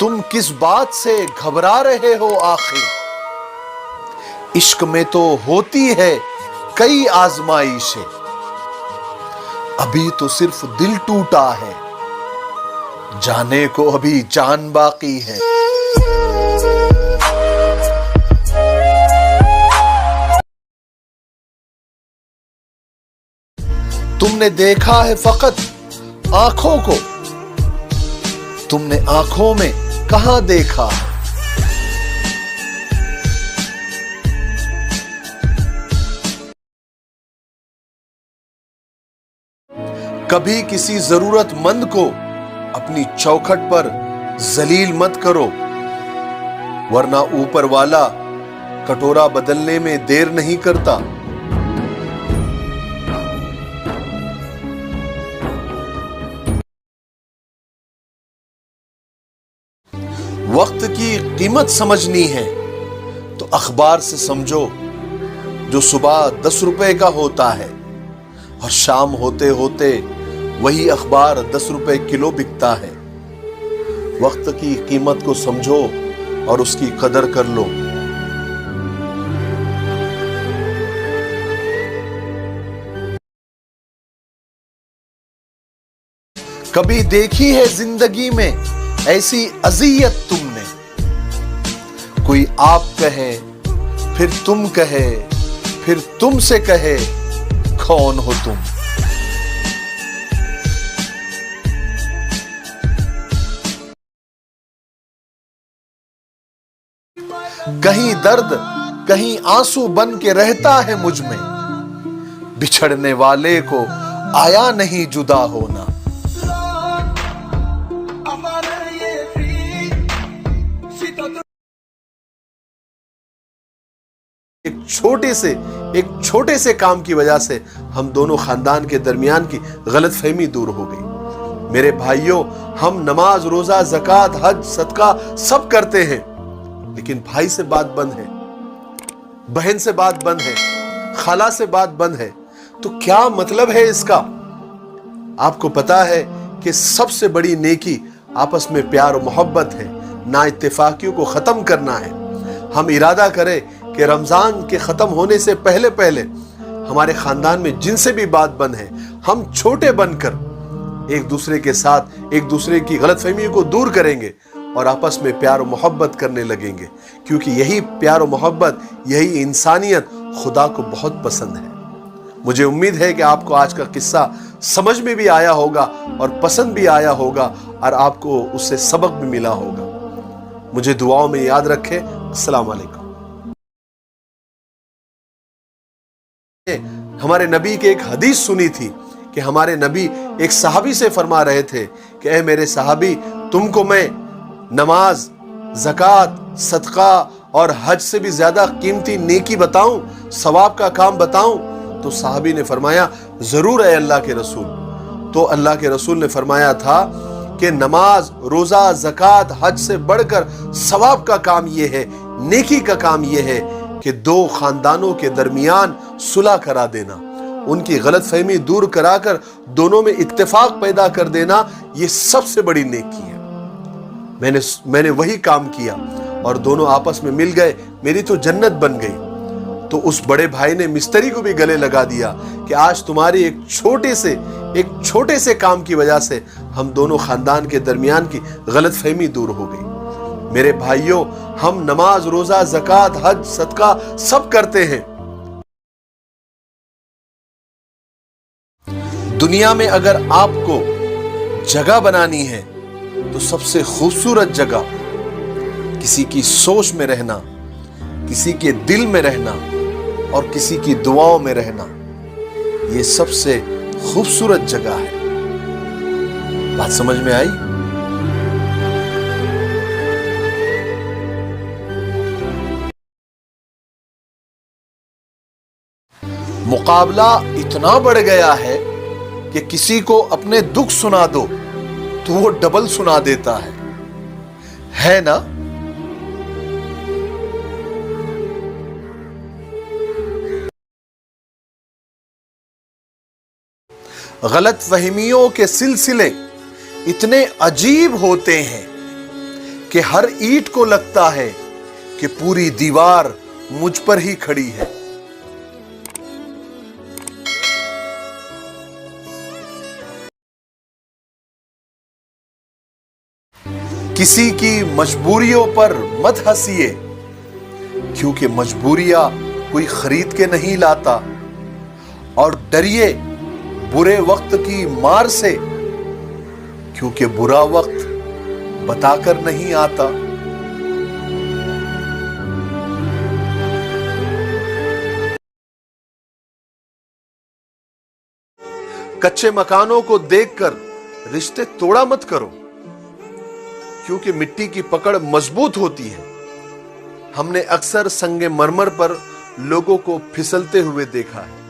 तुम किस बात से घबरा रहे हो आखिर? इश्क में तो होती है कई आजमाइशें, अभी तो सिर्फ दिल टूटा है, जाने को अभी जान बाकी है। तुमने देखा है फकत आंखों को, तुमने आंखों में कहां देखा है? कभी किसी जरूरतमंद को अपनी चौखट पर जलील मत करो, वरना ऊपर वाला कटोरा बदलने में देर नहीं करता। वक्त की कीमत समझनी है तो अखबार से समझो, जो सुबह 10 रुपए का होता है और शाम होते होते वही अखबार 10 रुपए किलो बिकता है। वक्त की कीमत को समझो और उसकी कदर कर लो। कभी देखी है जिंदगी में ऐसी अजियत तुमने? कोई आप कहे, फिर तुम कहे, फिर तुमसे कहे, कौन हो तुम? कहीं दर्द कहीं आंसू बन के रहता है मुझ में, बिछड़ने वाले को आया नहीं जुदा होना। एक छोटे से काम की वजह से हम दोनों खानदान के दरमियान की गलतफहमी दूर हो गई। मेरे भाइयों, हम नमाज, रोजा, ज़कात, हज, सदका सब करते हैं, लेकिन भाई से बात बंद है, बहन से बात बंद है, खाला से बात बंद है। तो क्या मतलब है इसका? आपको पता है कि सबसे बड़ी नेकी आपस में प्यार और मोहब्बत है, ना इत्तेफाकियों को खत्म करना है। हम इरादा करें कि रमजान के खत्म होने से पहले पहले हमारे खानदान में जिनसे भी बात बंद है, हम छोटे बनकर एक दूसरे के साथ एक दूसरे की गलतफहमियों को दूर करेंगे और आपस में प्यार और मोहब्बत करने लगेंगे, क्योंकि यही प्यार और मोहब्बत, यही इंसानियत खुदा को बहुत पसंद है। मुझे उम्मीद है कि आपको आज का किस्सा समझ में भी आया होगा और पसंद भी आया होगा और आपको उससे सबक भी मिला होगा। मुझे दुआओं में याद रखें। अस्सलाम वालेकुम। हमारे नबी के एक हदीस सुनी थी कि हमारे नबी एक सहाबी से फरमा रहे थे कि ऐ मेरे सहाबी, तुमको मैं नमाज, ज़कात, सदका और हज से भी ज्यादा कीमती नेकी बताऊं, सवाब का काम बताऊं? तो सहाबी ने फरमाया, जरूर है अल्लाह के रसूल। तो अल्लाह के रसूल ने फरमाया था कि नमाज, रोजा, ज़कात, हज से बढ़कर सवाब का काम यह है, नेकी का काम यह है कि दो खानदानों के दरमियान सुलह करा देना, उनकी गलतफहमी दूर कराकर दोनों में इत्तेफाक पैदा कर देना, ये सबसे बड़ी नेकी है। मैंने वही काम किया और दोनों आपस में मिल गए, मेरी तो जन्नत बन गई। तो उस बड़े भाई ने मिस्त्री को भी गले लगा दिया कि आज तुम्हारी एक छोटे से काम की वजह से हम दोनों खानदान के दरमियान की गलतफहमी दूर हो गई। मेरे भाइयों, हम नमाज, रोजा, ज़कात, हज, सदका सब करते हैं। दुनिया में अगर आपको जगह बनानी है तो सबसे खूबसूरत जगह किसी की सोच में रहना, किसी के दिल में रहना और किसी की दुआओं में रहना, ये सबसे खूबसूरत जगह है। बात समझ में आई? मुकाबला इतना बढ़ गया है कि किसी को अपने दुख सुना दो तो वो डबल सुना देता है ना? गलत फहमियों के सिलसिले इतने अजीब होते हैं کہ ہر اینٹ کو لگتا ہے کہ پوری دیوار مجھ پر ہی کھڑی ہے۔ کسی کی مجبوریوں پر مت ہنسیے، کیونکہ مجبوریاں کوئی خرید کے نہیں لاتا، اور ڈریے برے وقت کی مار سے، کیونکہ برا وقت بتا کر نہیں آتا۔ کچے مکانوں کو دیکھ کر رشتے توڑا مت کرو، کیونکہ مٹی کی پکڑ مضبوط ہوتی ہے۔ ہم نے اکثر سنگ مرمر پر لوگوں کو پھسلتے ہوئے دیکھا ہے۔